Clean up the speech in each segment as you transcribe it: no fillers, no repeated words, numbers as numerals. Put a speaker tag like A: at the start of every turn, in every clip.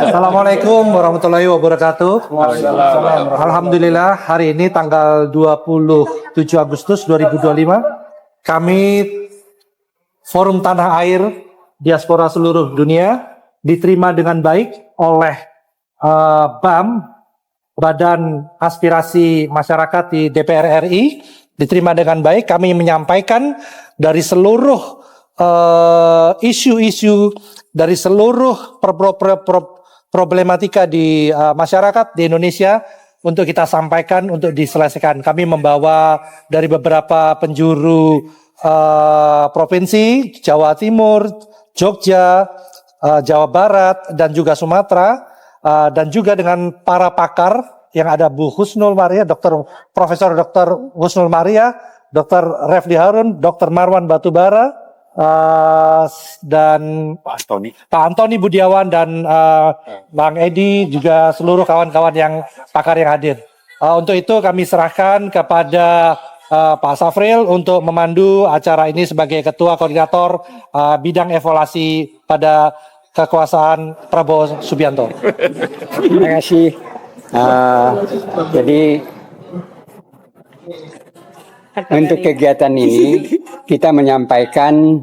A: Assalamualaikum warahmatullahi wabarakatuh. Alhamdulillah hari ini tanggal 27 Agustus 2025 kami Forum Tanah Air Diaspora seluruh dunia diterima dengan baik oleh BAM, Badan Aspirasi Masyarakat di DPR RI, diterima dengan baik. Kami menyampaikan dari seluruh isu-isu dari seluruh problematika di masyarakat di Indonesia untuk kita sampaikan, untuk diselesaikan. Kami membawa dari beberapa penjuru provinsi, Jawa Timur, Jogja, Jawa Barat, dan juga Sumatera, dan juga dengan para pakar yang ada Bu Husnul Maria, Profesor Dr. Husnul Maria, Dr. Refli Harun, Dr. Marwan Batubara, dan Pak Antoni Budiawan dan Bang Edi, juga seluruh kawan-kawan yang pakar yang hadir. Untuk itu kami serahkan kepada Pak Safril untuk memandu acara ini sebagai Ketua Koordinator bidang evaluasi pada kekuasaan Prabowo Subianto.
B: Terima kasih. Jadi untuk kegiatan ini kita menyampaikan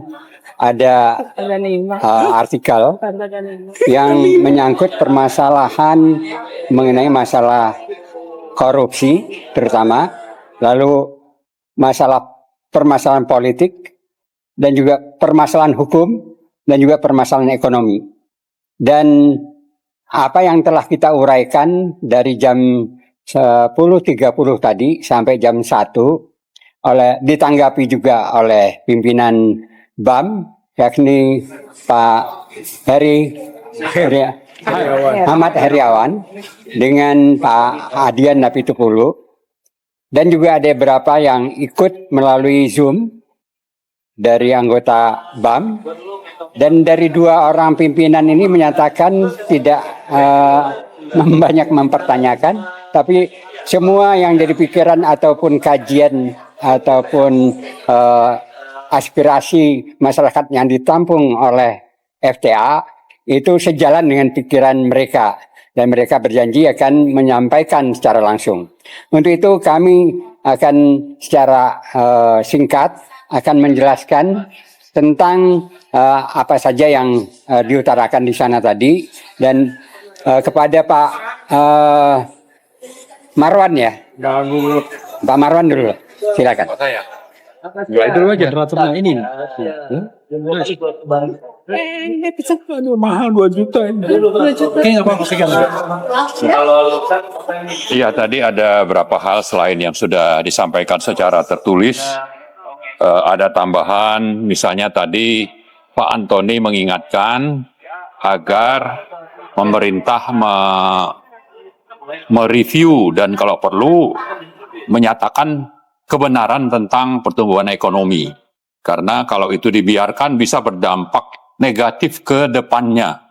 B: ada artikel yang menyangkut permasalahan mengenai masalah korupsi terutama, lalu permasalahan politik, dan juga permasalahan hukum, dan juga permasalahan ekonomi. Dan apa yang telah kita uraikan dari jam 10.30 tadi sampai jam 1 ditanggapi juga oleh pimpinan BAM, yakni Pak Ahmad Heriawan dengan Pak Adian Napitupulu, dan juga ada beberapa yang ikut melalui Zoom dari anggota BAM, dan dari 2 orang pimpinan ini menyatakan tidak banyak mempertanyakan, tapi semua yang dari pikiran ataupun kajian ataupun aspirasi masyarakat yang ditampung oleh FTA itu sejalan dengan pikiran mereka, dan mereka berjanji akan menyampaikan secara langsung. Untuk itu kami akan secara singkat akan menjelaskan tentang apa saja yang diutarakan di sana tadi, dan kepada Pak Marwan ya. Pak Marwan dulu, silakan.
C: Ya itu aja moderatornya ini. Mahal 2 juta ini. Kayaknya apa sekian.
D: Iya, tadi ada beberapa hal selain yang sudah disampaikan secara tertulis. Ada tambahan, misalnya tadi Pak Antoni mengingatkan agar pemerintah mereview dan kalau perlu menyatakan kebenaran tentang pertumbuhan ekonomi. Karena kalau itu dibiarkan bisa berdampak negatif ke depannya.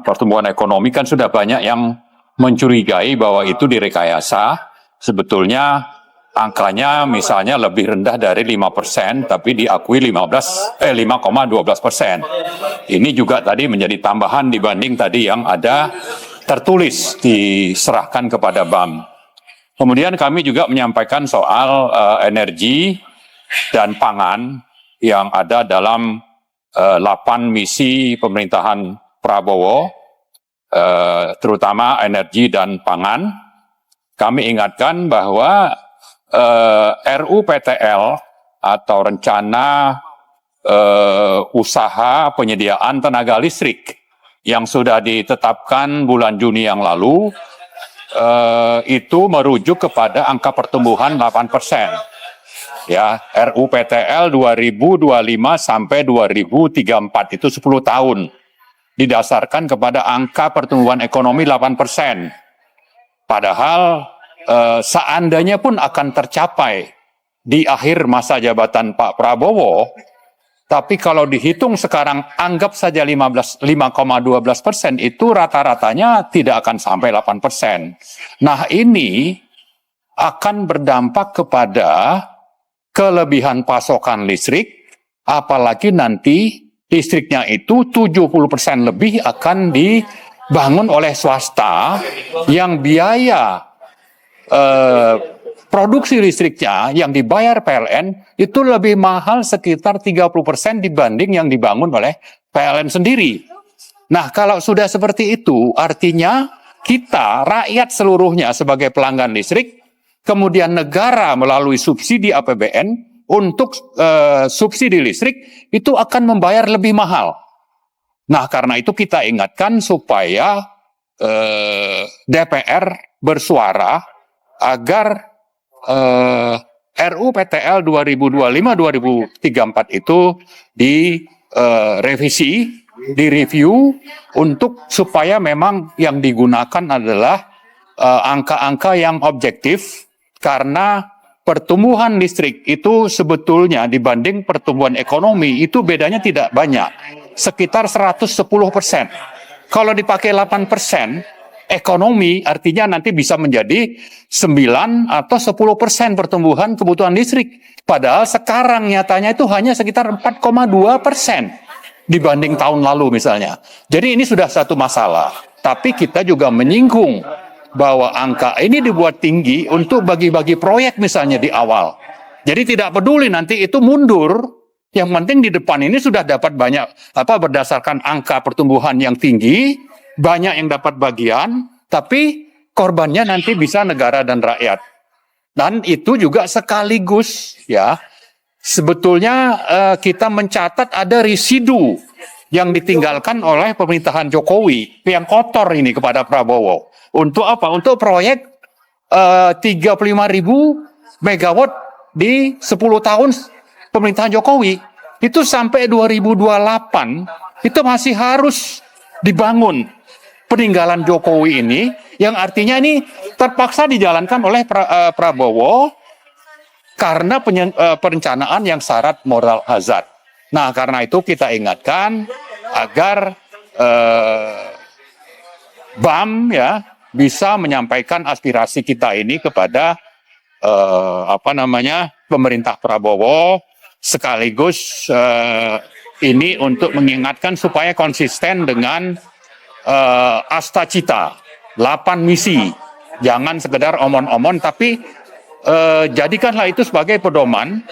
D: Pertumbuhan ekonomi kan sudah banyak yang mencurigai bahwa itu direkayasa. Sebetulnya angkanya misalnya lebih rendah dari 5%, tapi diakui 5,12%. Ini juga tadi menjadi tambahan dibanding tadi yang ada tertulis diserahkan kepada BAM. Kemudian kami juga menyampaikan soal energi dan pangan yang ada dalam 8 misi pemerintahan Prabowo, terutama energi dan pangan. Kami ingatkan bahwa RUPTL atau Rencana Usaha Penyediaan Tenaga Listrik yang sudah ditetapkan bulan Juni yang lalu, itu merujuk kepada angka pertumbuhan 8%. Ya, RUPTL 2025 sampai 2034 itu 10 tahun. Didasarkan kepada angka pertumbuhan ekonomi 8%. Padahal seandainya pun akan tercapai di akhir masa jabatan Pak Prabowo, tapi kalau dihitung sekarang anggap saja 5,12% itu rata-ratanya tidak akan sampai 8%. Nah ini akan berdampak kepada kelebihan pasokan listrik, apalagi nanti listriknya itu 70% lebih akan dibangun oleh swasta yang biaya produksi listriknya yang dibayar PLN itu lebih mahal sekitar 30% dibanding yang dibangun oleh PLN sendiri. Nah, kalau sudah seperti itu, artinya kita, rakyat seluruhnya sebagai pelanggan listrik, kemudian negara melalui subsidi APBN untuk subsidi listrik, itu akan membayar lebih mahal. Nah, karena itu kita ingatkan supaya DPR bersuara agar RUU PTL 2025-2034 itu direvisi, direview untuk supaya memang yang digunakan adalah angka-angka yang objektif, karena pertumbuhan listrik itu sebetulnya dibanding pertumbuhan ekonomi itu bedanya tidak banyak, sekitar 110%. Kalau dipakai 8%, ekonomi artinya nanti bisa menjadi 9 atau 10% pertumbuhan kebutuhan listrik. Padahal sekarang nyatanya itu hanya sekitar 4,2% dibanding tahun lalu misalnya. Jadi ini sudah satu masalah. Tapi kita juga menyinggung bahwa angka ini dibuat tinggi untuk bagi-bagi proyek misalnya di awal. Jadi tidak peduli nanti itu mundur. Yang penting di depan ini sudah dapat banyak berdasarkan angka pertumbuhan yang tinggi, banyak yang dapat bagian, tapi korbannya nanti bisa negara dan rakyat. Dan itu juga sekaligus ya, sebetulnya kita mencatat ada residu yang ditinggalkan oleh pemerintahan Jokowi yang kotor ini kepada Prabowo. Untuk apa? Untuk proyek 35.000 megawatt di 10 tahun pemerintahan Jokowi. Itu sampai 2028 itu masih harus dibangun. Peninggalan Jokowi ini, yang artinya ini terpaksa dijalankan oleh Prabowo karena perencanaan yang syarat moral hazard. Nah, karena itu kita ingatkan agar BAM ya bisa menyampaikan aspirasi kita ini kepada pemerintah Prabowo, sekaligus ini untuk mengingatkan supaya konsisten dengan Astacita, 8 misi. Jangan sekedar omon-omon, tapi jadikanlah itu sebagai pedoman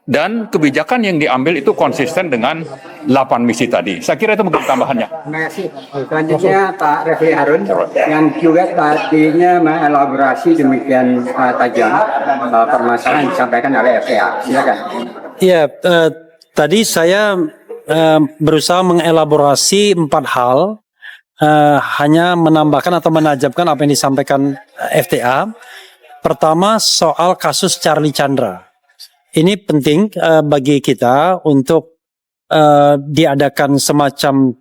D: dan kebijakan yang diambil itu konsisten dengan 8 misi tadi. Saya kira itu mungkin tambahannya.
B: Terima kasih. Selanjutnya Pak Refli Harun yang juga tadinya mengelaborasi demikian tajam permasalahan yang disampaikan oleh FTA. Silakan.
E: Iya, tadi saya berusaha mengelaborasi 4 hal. Hanya menambahkan atau menajamkan apa yang disampaikan FTA. Pertama, soal kasus Charlie Chandra. Ini penting bagi kita untuk diadakan semacam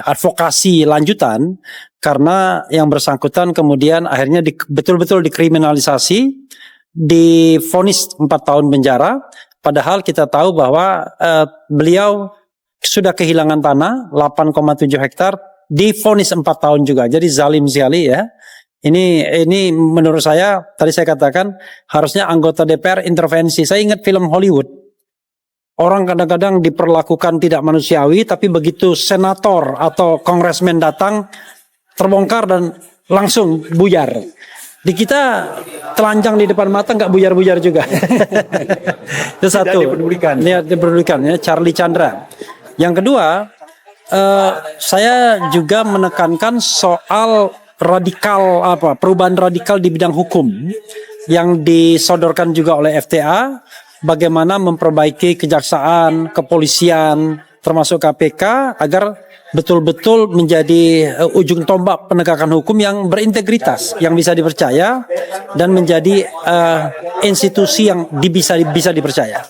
E: advokasi lanjutan, karena yang bersangkutan kemudian akhirnya betul-betul dikriminalisasi, divonis 4 tahun penjara, padahal kita tahu bahwa beliau sudah kehilangan tanah 8,7 hektar, divonis 4 tahun juga. Jadi zalim sekali ya. Ini menurut saya, tadi saya katakan harusnya anggota DPR intervensi. Saya ingat film Hollywood. Orang kadang-kadang diperlakukan tidak manusiawi, tapi begitu senator atau kongresmen datang, terbongkar dan langsung buyar. Di kita telanjang di depan mata nggak buyar-buyar juga. Itu satu. Dipedulikan ya, Charlie Chandra. Yang kedua, saya juga menekankan soal perubahan radikal di bidang hukum yang disodorkan juga oleh FTA, bagaimana memperbaiki kejaksaan, kepolisian, termasuk KPK agar betul-betul menjadi ujung tombak penegakan hukum yang berintegritas, yang bisa dipercaya dan menjadi institusi yang bisa dipercaya.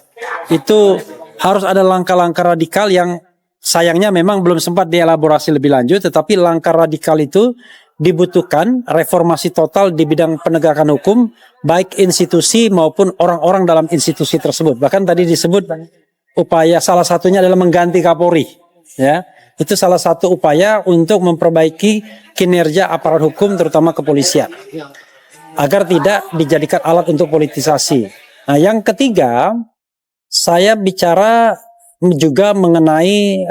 E: Itu harus ada langkah-langkah radikal yang sayangnya memang belum sempat dielaborasi lebih lanjut, tetapi langkah radikal itu dibutuhkan reformasi total di bidang penegakan hukum, baik institusi maupun orang-orang dalam institusi tersebut. Bahkan tadi disebut upaya salah satunya adalah mengganti Kapolri, ya. Itu salah satu upaya untuk memperbaiki kinerja aparat hukum terutama kepolisian agar tidak dijadikan alat untuk politisasi. Nah, yang ketiga, saya bicara juga mengenai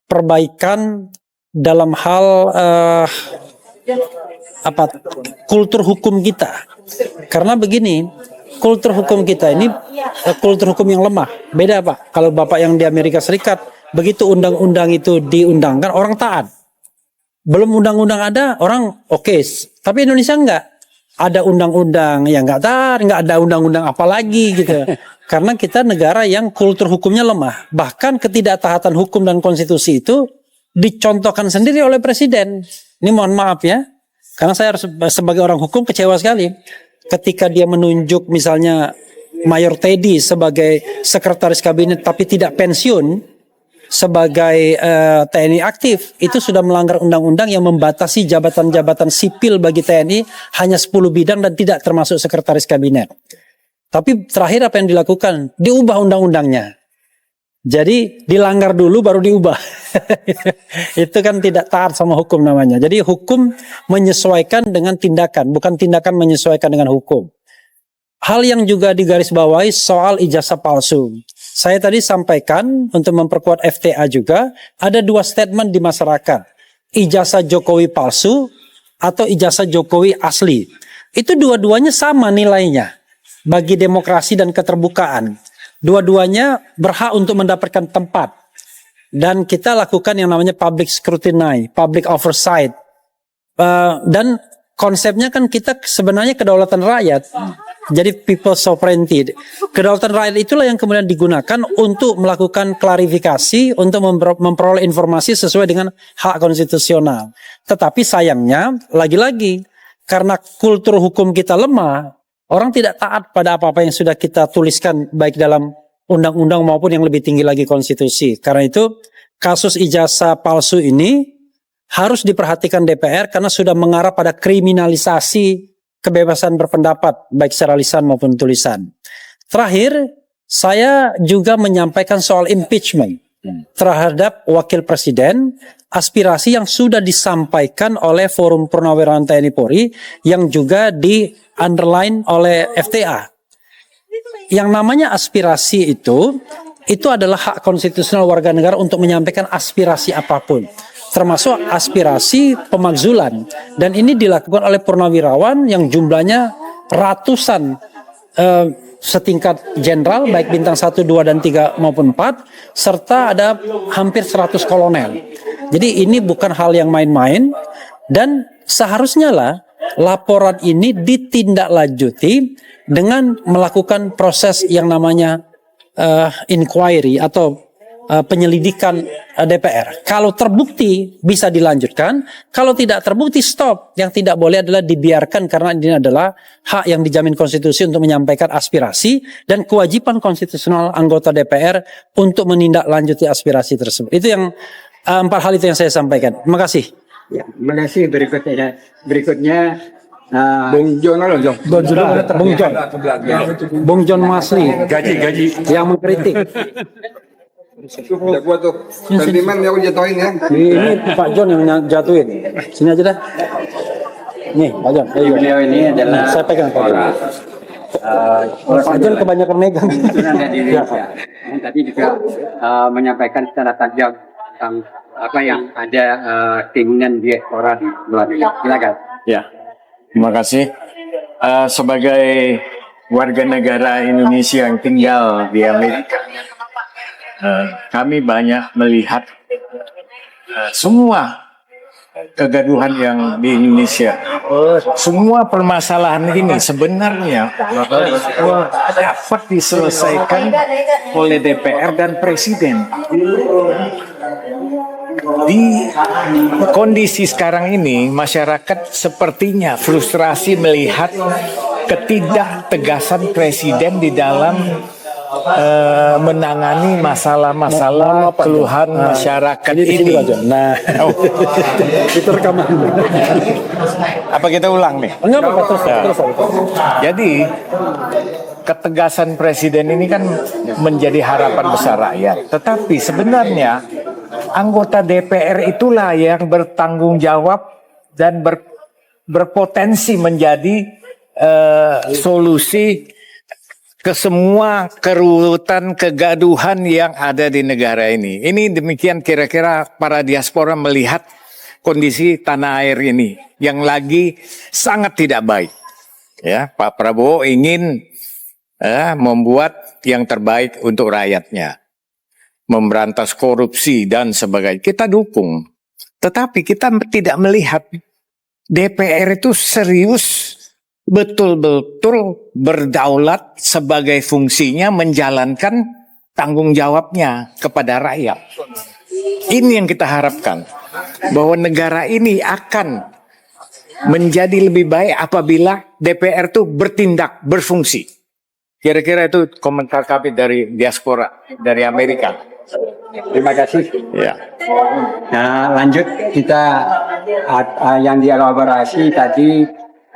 E: perbaikan dalam hal kultur hukum kita. Karena begini, kultur hukum kita ini kultur hukum yang lemah. Beda Pak, kalau Bapak yang di Amerika Serikat, begitu undang-undang itu diundangkan, orang taat. Belum undang-undang ada, orang oke. Tapi Indonesia enggak. Ada undang-undang yang enggak taat, enggak ada undang-undang apa lagi gitu. Karena kita negara yang kultur hukumnya lemah. Bahkan ketidaktaatan hukum dan konstitusi itu dicontohkan sendiri oleh presiden. Ini mohon maaf ya. Karena saya harus sebagai orang hukum kecewa sekali. Ketika dia menunjuk misalnya Mayor Teddy sebagai sekretaris kabinet tapi tidak pensiun sebagai TNI aktif, itu sudah melanggar undang-undang yang membatasi jabatan-jabatan sipil bagi TNI hanya 10 bidang dan tidak termasuk sekretaris kabinet. Tapi terakhir apa yang dilakukan? Diubah undang-undangnya. Jadi dilanggar dulu baru diubah. Itu kan tidak taat sama hukum namanya. Jadi hukum menyesuaikan dengan tindakan, bukan tindakan menyesuaikan dengan hukum. Hal yang juga digarisbawahi soal ijazah palsu. Saya tadi sampaikan untuk memperkuat FTA juga, ada 2 statement di masyarakat. Ijazah Jokowi palsu atau ijazah Jokowi asli. Itu dua-duanya sama nilainya bagi demokrasi dan keterbukaan. Dua-duanya berhak untuk mendapatkan tempat. Dan kita lakukan yang namanya public scrutiny, public oversight. Dan konsepnya kan kita sebenarnya kedaulatan rakyat. Jadi people sovereignty. Kedaulatan rakyat itulah yang kemudian digunakan untuk melakukan klarifikasi, untuk memperoleh informasi sesuai dengan hak konstitusional. Tetapi sayangnya, lagi-lagi, karena kultur hukum kita lemah, orang tidak taat pada apa-apa yang sudah kita tuliskan baik dalam undang-undang maupun yang lebih tinggi lagi konstitusi. Karena itu kasus ijazah palsu ini harus diperhatikan DPR karena sudah mengarah pada kriminalisasi kebebasan berpendapat baik secara lisan maupun tulisan. Terakhir, saya juga menyampaikan soal impeachment terhadap wakil presiden, aspirasi yang sudah disampaikan oleh Forum Purnawirawan TNI Polri yang juga di underline oleh FTA. Yang namanya aspirasi itu adalah hak konstitusional warga negara untuk menyampaikan aspirasi apapun, termasuk aspirasi pemakzulan. Dan ini dilakukan oleh purnawirawan yang jumlahnya ratusan, setingkat jenderal baik bintang 1, 2, dan 3 maupun 4, serta ada hampir 100 kolonel. Jadi ini bukan hal yang main-main, dan seharusnya lah laporan ini ditindaklanjuti dengan melakukan proses yang namanya inquiry atau penyelidikan DPR. Kalau terbukti bisa dilanjutkan, kalau tidak terbukti stop. Yang tidak boleh adalah dibiarkan karena ini adalah hak yang dijamin konstitusi untuk menyampaikan aspirasi dan kewajiban konstitusional anggota DPR untuk menindaklanjuti aspirasi tersebut. Itu yang 4 hal itu yang saya sampaikan. Terima kasih.
B: Ya, terima kasih. Berikutnya
C: Bung John halo John.
E: Bung John Masli
C: Gaji.
E: yang mengkritik.
F: Udah gua tuh. Sentimen yang aku jatuhin ya.
E: Ini Pak John yang jatuhin. Sini aja dah. Nih Pak John.
B: beliau ini adalah
E: Saya pegang Pak John. Pak John kebanyakan megang.
B: dari Indonesia. Yang tadi juga menyampaikan secara tajam tentang apa yang ada keinginan diaspora di luar negeri. Silakan.
G: Ya, terima kasih. Sebagai warga negara Indonesia yang tinggal di Amerika, kami banyak melihat semua kegaduhan yang di Indonesia. Semua permasalahan ini sebenarnya dapat diselesaikan oleh DPR dan Presiden. Di kondisi sekarang ini, masyarakat sepertinya frustrasi melihat ketidaktegasan Presiden di dalam menangani masalah-masalah keluhan masyarakat ini.
E: Nah, itu rekaman.
G: Apa kita ulang nih?
E: Enggak apa-apa, terus.
G: Jadi ketegasan Presiden ini kan menjadi harapan besar rakyat. Tetapi sebenarnya anggota DPR itulah yang bertanggung jawab dan berpotensi menjadi solusi ke semua keruwetan, kegaduhan yang ada di negara ini. Ini demikian kira-kira para diaspora melihat kondisi tanah air ini yang lagi sangat tidak baik. Ya, Pak Prabowo ingin membuat yang terbaik untuk rakyatnya, memberantas korupsi dan sebagainya. Kita dukung, tetapi kita tidak melihat DPR itu serius betul-betul berdaulat sebagai fungsinya menjalankan tanggung jawabnya kepada rakyat. Ini yang kita harapkan, bahwa negara ini akan menjadi lebih baik apabila DPR itu bertindak, berfungsi. Kira-kira itu komentar kami dari diaspora, dari Amerika.
B: Terima kasih.
G: Ya.
B: Nah, lanjut kita yang dielaborasi tadi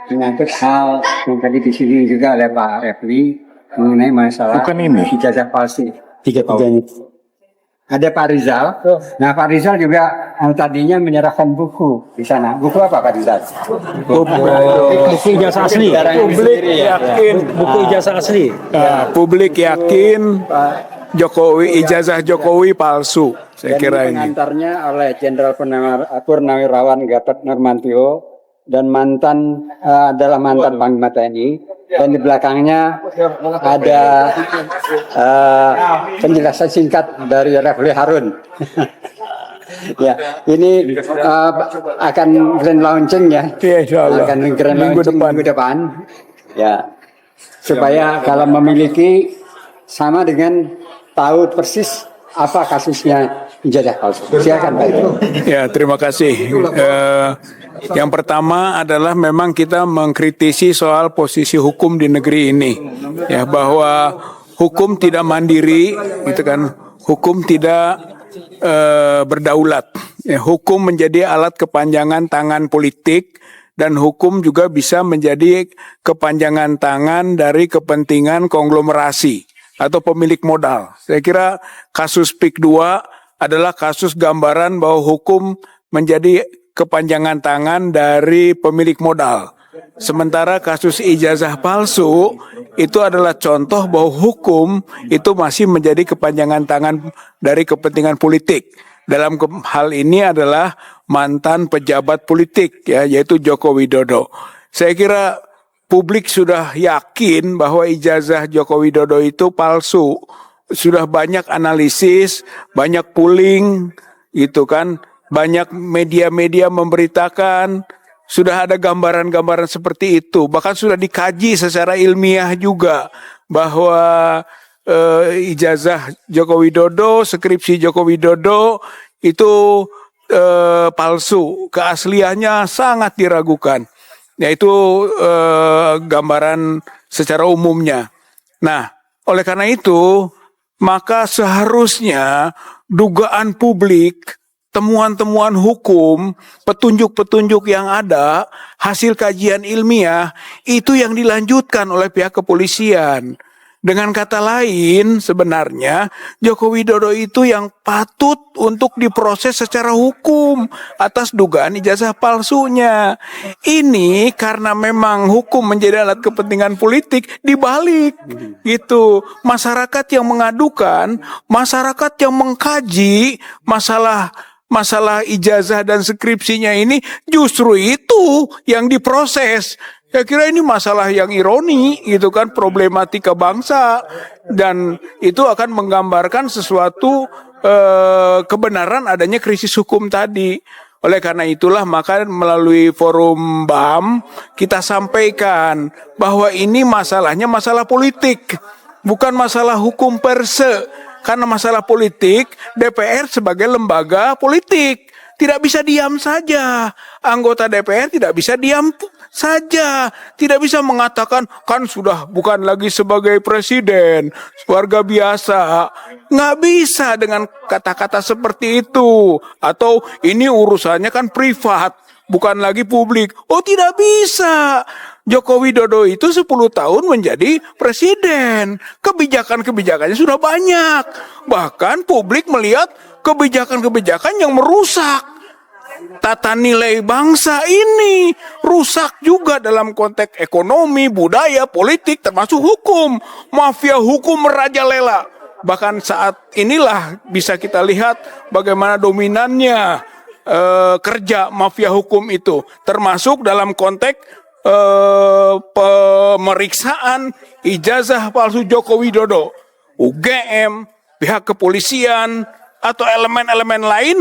B: menyangkut hal yang tadi disinggung juga oleh Pak Refli mengenai masalah
G: Bukan ini.
B: ijazah palsu. Tiga-tiganya. Ada Pak Rizal. Nah, Pak Rizal juga tadinya menyerahkan buku di sana. Buku apa Pak Rizal?
E: Buku ijazah asli.
C: Publik yakin,
E: Buku ijazah asli.
C: publik yakin Jokowi, ijazah Jokowi palsu. Saya
B: Dan
C: kira ini.
B: pengantarnya oleh Jenderal Purnawirawan Gatot Nurmantio dan adalah mantan Panglima TNI, dan di belakangnya ada penjelasan singkat dari Refli Harun. Ya, ini akan grand launching ya.
C: Iya, insya Allah.
B: Akan grand
C: Minggu
B: launching
C: depan.
B: minggu depan. Ya, supaya kalau memiliki sama dengan tahu persis apa kasusnya ijazah palsu. Silakan Pak.
C: Ya, terima kasih. Yang pertama adalah memang kita mengkritisi soal posisi hukum di negeri ini, ya, bahwa hukum tidak mandiri, gitu kan, hukum tidak berdaulat. Ya, hukum menjadi alat kepanjangan tangan politik, dan hukum juga bisa menjadi kepanjangan tangan dari kepentingan konglomerasi atau pemilik modal. Saya kira kasus PIK 2 adalah kasus gambaran bahwa hukum menjadi kepanjangan tangan dari pemilik modal. Sementara kasus ijazah palsu itu adalah contoh bahwa hukum itu masih menjadi kepanjangan tangan dari kepentingan politik. Dalam hal ini adalah mantan pejabat politik, ya, yaitu Joko Widodo. Saya kira publik sudah yakin bahwa ijazah Joko Widodo itu palsu. Sudah banyak analisis, banyak polling, gitu kan. Banyak media-media memberitakan, sudah ada gambaran-gambaran seperti itu. Bahkan sudah dikaji secara ilmiah juga bahwa ijazah Joko Widodo, skripsi Joko Widodo itu palsu. Keasliannya sangat diragukan. Yaitu gambaran secara umumnya. Nah, oleh karena itu, maka seharusnya dugaan publik, temuan-temuan hukum, petunjuk-petunjuk yang ada, hasil kajian ilmiah, itu yang dilanjutkan oleh pihak kepolisian. Dengan kata lain, sebenarnya Joko Widodo itu yang patut untuk diproses secara hukum atas dugaan ijazah palsunya. Ini karena memang hukum menjadi alat kepentingan politik, dibalik gitu. Masyarakat yang mengadukan, masyarakat yang mengkaji masalah ijazah dan skripsinya ini justru itu yang diproses. Saya kira ini masalah yang ironi, gitu kan, problematika bangsa, dan itu akan menggambarkan sesuatu kebenaran adanya krisis hukum tadi. Oleh karena itulah maka melalui forum BAM kita sampaikan bahwa ini masalahnya masalah politik, bukan masalah hukum per se. Karena masalah politik, DPR sebagai lembaga politik tidak bisa diam saja. Anggota DPR tidak bisa diam saja, tidak bisa mengatakan kan sudah bukan lagi sebagai presiden, warga biasa. Nggak bisa dengan kata-kata seperti itu. Atau ini urusannya kan privat, bukan lagi publik. Oh, tidak bisa. Joko Widodo itu 10 tahun menjadi presiden. Kebijakan-kebijakannya sudah banyak. Bahkan publik melihat kebijakan-kebijakan yang merusak tata nilai bangsa ini, rusak juga dalam konteks ekonomi, budaya, politik, termasuk hukum. Mafia hukum merajalela. Bahkan saat inilah bisa kita lihat bagaimana dominannya kerja mafia hukum itu, termasuk dalam konteks pemeriksaan ijazah palsu Joko Widodo, UGM, pihak kepolisian atau elemen-elemen lain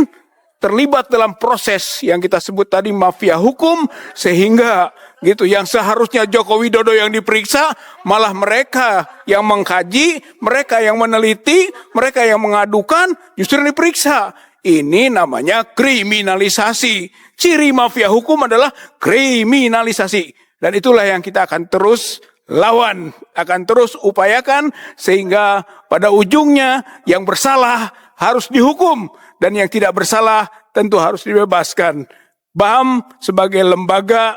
C: terlibat dalam proses yang kita sebut tadi mafia hukum, sehingga gitu yang seharusnya Joko Widodo yang diperiksa malah mereka yang mengkaji, mereka yang meneliti, mereka yang mengadukan justru diperiksa. Ini namanya kriminalisasi. Ciri mafia hukum adalah kriminalisasi, dan itulah yang kita akan terus lawan, akan terus upayakan, sehingga pada ujungnya yang bersalah harus dihukum dan yang tidak bersalah tentu harus dibebaskan. BAM sebagai lembaga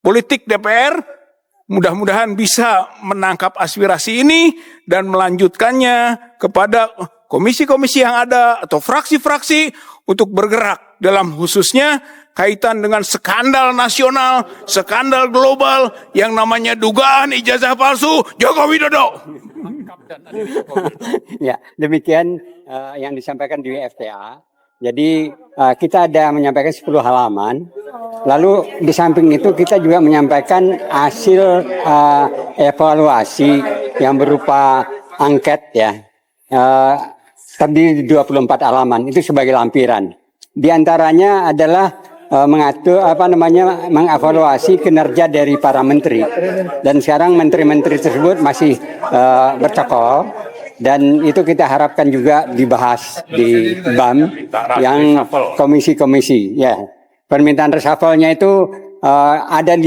C: politik DPR mudah-mudahan bisa menangkap aspirasi ini dan melanjutkannya kepada komisi-komisi yang ada atau fraksi-fraksi untuk bergerak dalam khususnya kaitan dengan skandal nasional, skandal global yang namanya dugaan ijazah palsu Joko Widodo.
B: Ya, demikian yang disampaikan di FTA. Jadi kita ada menyampaikan 10 halaman. Lalu di samping itu kita juga menyampaikan hasil evaluasi yang berupa angket ya. Terdiri 24 halaman itu sebagai lampiran. Di antaranya adalah mengatur mengevaluasi kinerja dari para menteri, dan sekarang menteri-menteri tersebut masih bercokol, dan itu kita harapkan juga dibahas di BAM yang komisi-komisi ya. Permintaan reshuffle-nya itu ada 5